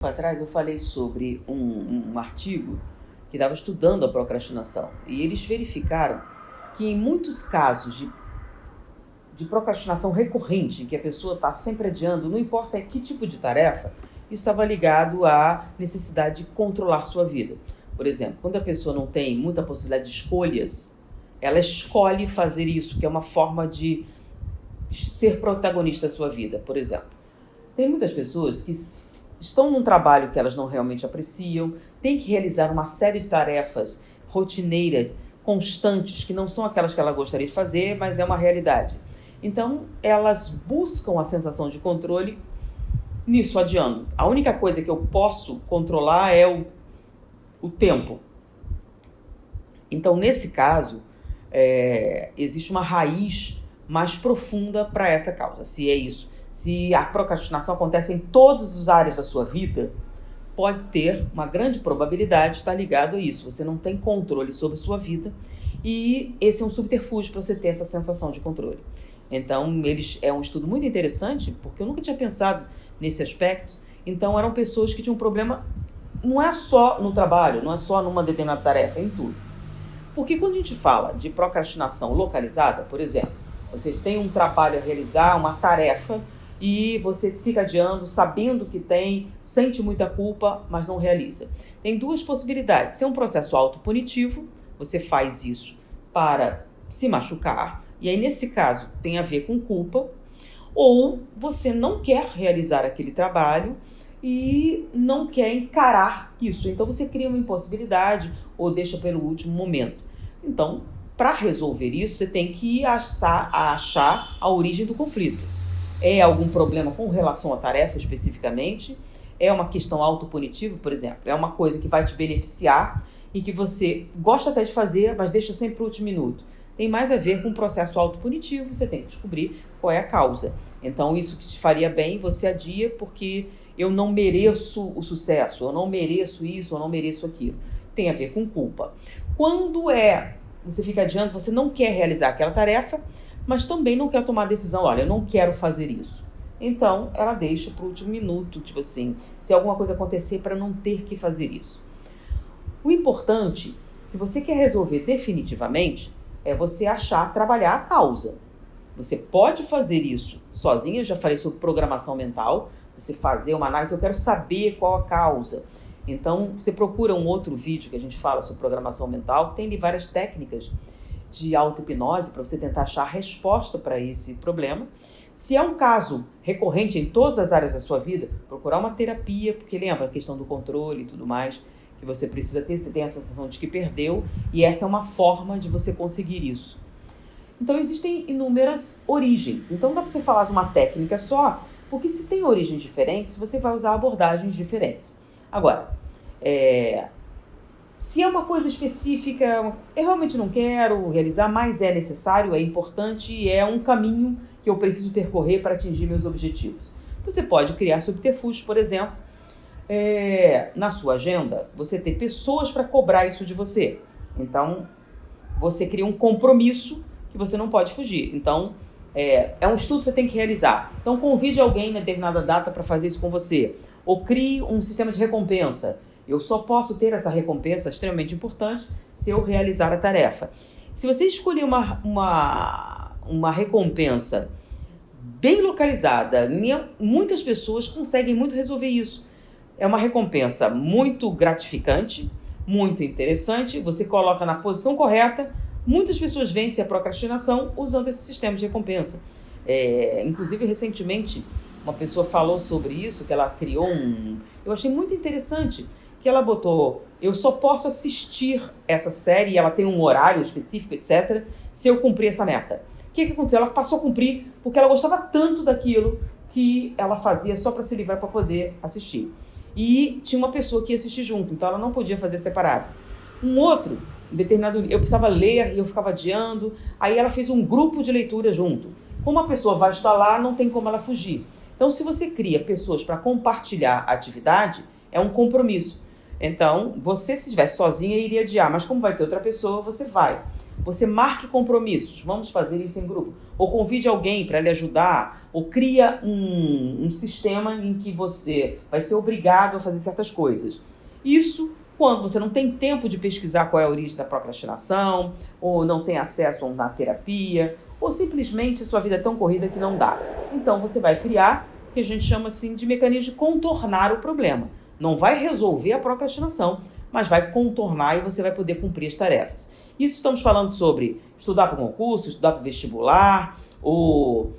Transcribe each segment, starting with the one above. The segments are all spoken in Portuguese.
Atrás eu falei sobre um artigo que estava estudando a procrastinação e eles verificaram que em muitos casos de procrastinação recorrente, em que a pessoa está sempre adiando, não importa que tipo de tarefa, isso estava ligado à necessidade de controlar sua vida. Por exemplo, quando a pessoa não tem muita possibilidade de escolhas, ela escolhe fazer isso, que é uma forma de ser protagonista da sua vida, por exemplo. Tem muitas pessoas que estão num trabalho que elas não realmente apreciam, têm que realizar uma série de tarefas rotineiras, constantes, que não são aquelas que ela gostaria de fazer, mas é uma realidade. Então, elas buscam a sensação de controle nisso, adiando. A única coisa que eu posso controlar é o tempo. Então, nesse caso, existe uma raiz mais profunda para essa causa, se é isso. Se a procrastinação acontece em todas as áreas da sua vida, pode ter uma grande probabilidade de estar ligado a isso. Você não tem controle sobre a sua vida e esse é um subterfúgio para você ter essa sensação de controle. Então, é um estudo muito interessante, porque eu nunca tinha pensado nesse aspecto. Então, eram pessoas que tinham problema, não é só no trabalho, não é só numa determinada tarefa, é em tudo. Porque quando a gente fala de procrastinação localizada, por exemplo, você tem um trabalho a realizar, uma tarefa, e você fica adiando, sabendo que sente muita culpa, mas não realiza. Tem duas possibilidades. Se é um processo autopunitivo, você faz isso para se machucar, e aí nesse caso tem a ver com culpa, ou você não quer realizar aquele trabalho e não quer encarar isso. Então você cria uma impossibilidade ou deixa pelo último momento. Então, para resolver isso, você tem que achar a origem do conflito. É algum problema com relação à tarefa especificamente? É uma questão autopunitiva, por exemplo? É uma coisa que vai te beneficiar e que você gosta até de fazer, mas deixa sempre para o último minuto. Tem mais a ver com um processo autopunitivo, você tem que descobrir qual é a causa. Então, isso que te faria bem, você adia porque eu não mereço o sucesso, eu não mereço isso, eu não mereço aquilo. Tem a ver com culpa. Quando você fica adiando, você não quer realizar aquela tarefa, mas também não quer tomar a decisão, olha, eu não quero fazer isso. Então, ela deixa para o último minuto, tipo assim, se alguma coisa acontecer, para não ter que fazer isso. O importante, se você quer resolver definitivamente, é você trabalhar a causa. Você pode fazer isso sozinha, eu já falei sobre programação mental, você fazer uma análise, eu quero saber qual a causa. Então, você procura um outro vídeo que a gente fala sobre programação mental, que tem várias técnicas de auto-hipnose para você tentar achar a resposta para esse problema. Se é um caso recorrente em todas as áreas da sua vida, procurar uma terapia, porque lembra a questão do controle e tudo mais, que você precisa ter, você tem a sensação de que perdeu, e essa é uma forma de você conseguir isso. Então, existem inúmeras origens. Então, não dá para você falar de uma técnica só, porque se tem origens diferentes, você vai usar abordagens diferentes. Agora, se é uma coisa específica, eu realmente não quero realizar, mas é necessário, é importante e é um caminho que eu preciso percorrer para atingir meus objetivos. Você pode criar subterfúgios, por exemplo, na sua agenda, você ter pessoas para cobrar isso de você. Então, você cria um compromisso que você não pode fugir. Então, é um estudo que você tem que realizar. Então, convide alguém na determinada data para fazer isso com você. Ou crie um sistema de recompensa. Eu só posso ter essa recompensa extremamente importante se eu realizar a tarefa. Se você escolher uma recompensa bem localizada, muitas pessoas conseguem muito resolver isso. É uma recompensa muito gratificante, muito interessante, você coloca na posição correta, muitas pessoas vencem a procrastinação usando esse sistema de recompensa. Inclusive, recentemente, uma pessoa falou sobre isso, que ela criou eu achei muito interessante, que ela botou, eu só posso assistir essa série, e ela tem um horário específico, etc., se eu cumprir essa meta. O que aconteceu? Ela passou a cumprir porque ela gostava tanto daquilo que ela fazia só para se livrar para poder assistir. E tinha uma pessoa que ia assistir junto, então ela não podia fazer separado. Um outro, eu precisava ler e eu ficava adiando, aí ela fez um grupo de leitura junto. Como a pessoa vai estar lá, não tem como ela fugir. Então, se você cria pessoas para compartilhar a atividade, é um compromisso. Então, você, se estivesse sozinha, iria adiar, mas como vai ter outra pessoa, você vai. você marque compromissos, vamos fazer isso em grupo, ou convide alguém para lhe ajudar, ou cria um sistema em que você vai ser obrigado a fazer certas coisas. Isso quando você não tem tempo de pesquisar qual é a origem da procrastinação, ou não tem acesso a uma terapia, ou simplesmente sua vida é tão corrida que não dá. Então você vai criar o que a gente chama assim de mecanismo de contornar o problema. Não vai resolver a procrastinação, mas vai contornar e você vai poder cumprir as tarefas. Isso estamos falando sobre estudar para o concurso, estudar para o vestibular, ou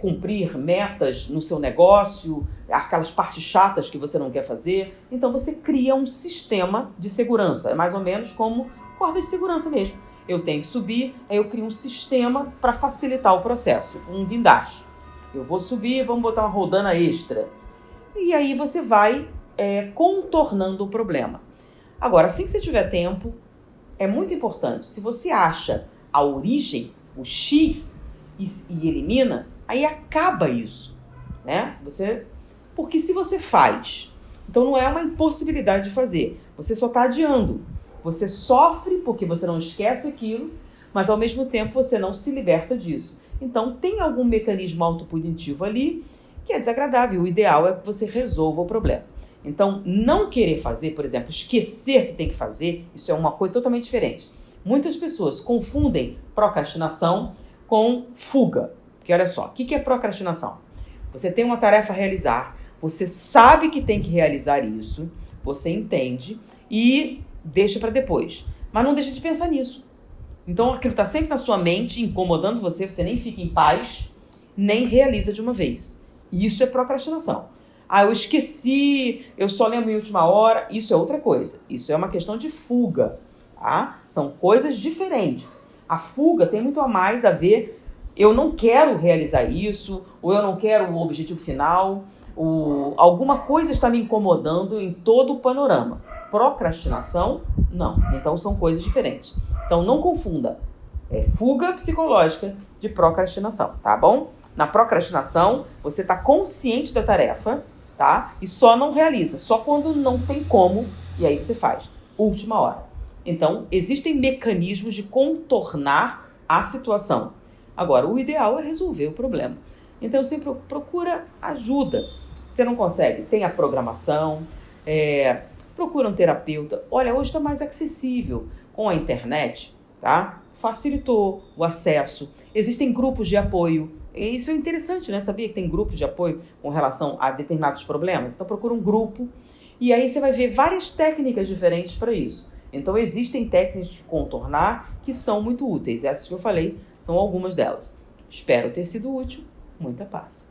cumprir metas no seu negócio, aquelas partes chatas que você não quer fazer. Então você cria um sistema de segurança, é mais ou menos como corda de segurança mesmo. Eu tenho que subir, aí eu crio um sistema para facilitar o processo, tipo um guindaste. Eu vou subir, vamos botar uma rodana extra. E aí você vai contornando o problema. Agora, assim que você tiver tempo, é muito importante. Se você acha a origem, o X, e elimina, aí acaba isso, né? Porque se você faz, então não é uma impossibilidade de fazer. Você só está adiando. Você sofre porque você não esquece aquilo, mas ao mesmo tempo você não se liberta disso. Então tem algum mecanismo autopunitivo ali que é desagradável. O ideal é que você resolva o problema. Então, não querer fazer, por exemplo, esquecer que tem que fazer, isso é uma coisa totalmente diferente. Muitas pessoas confundem procrastinação com fuga. Porque olha só, o que é procrastinação? Você tem uma tarefa a realizar, você sabe que tem que realizar isso, você entende e deixa para depois. Mas não deixa de pensar nisso. Então aquilo está sempre na sua mente, incomodando você, você nem fica em paz, nem realiza de uma vez. Isso é procrastinação. Ah, eu esqueci, eu só lembro em última hora, isso é outra coisa. Isso é uma questão de fuga, tá? São coisas diferentes. A fuga tem muito a mais a ver, eu não quero realizar isso, ou eu não quero o objetivo final, ou alguma coisa está me incomodando em todo o panorama. Procrastinação, não. Então são coisas diferentes. Então não confunda fuga psicológica de procrastinação, tá bom? Na procrastinação, você está consciente da tarefa, tá? E só não realiza, só quando não tem como, e aí você faz. Última hora. Então, existem mecanismos de contornar a situação. Agora, o ideal é resolver o problema. Então, você procura ajuda. Você não consegue? Tem a programação, procura um terapeuta. Olha, hoje está mais acessível com a internet, tá? Facilitou o acesso. Existem grupos de apoio. E isso é interessante, né? Sabia que tem grupos de apoio com relação a determinados problemas? Então procura um grupo e aí você vai ver várias técnicas diferentes para isso. Então existem técnicas de contornar que são muito úteis. Essas que eu falei são algumas delas. Espero ter sido útil. Muita paz.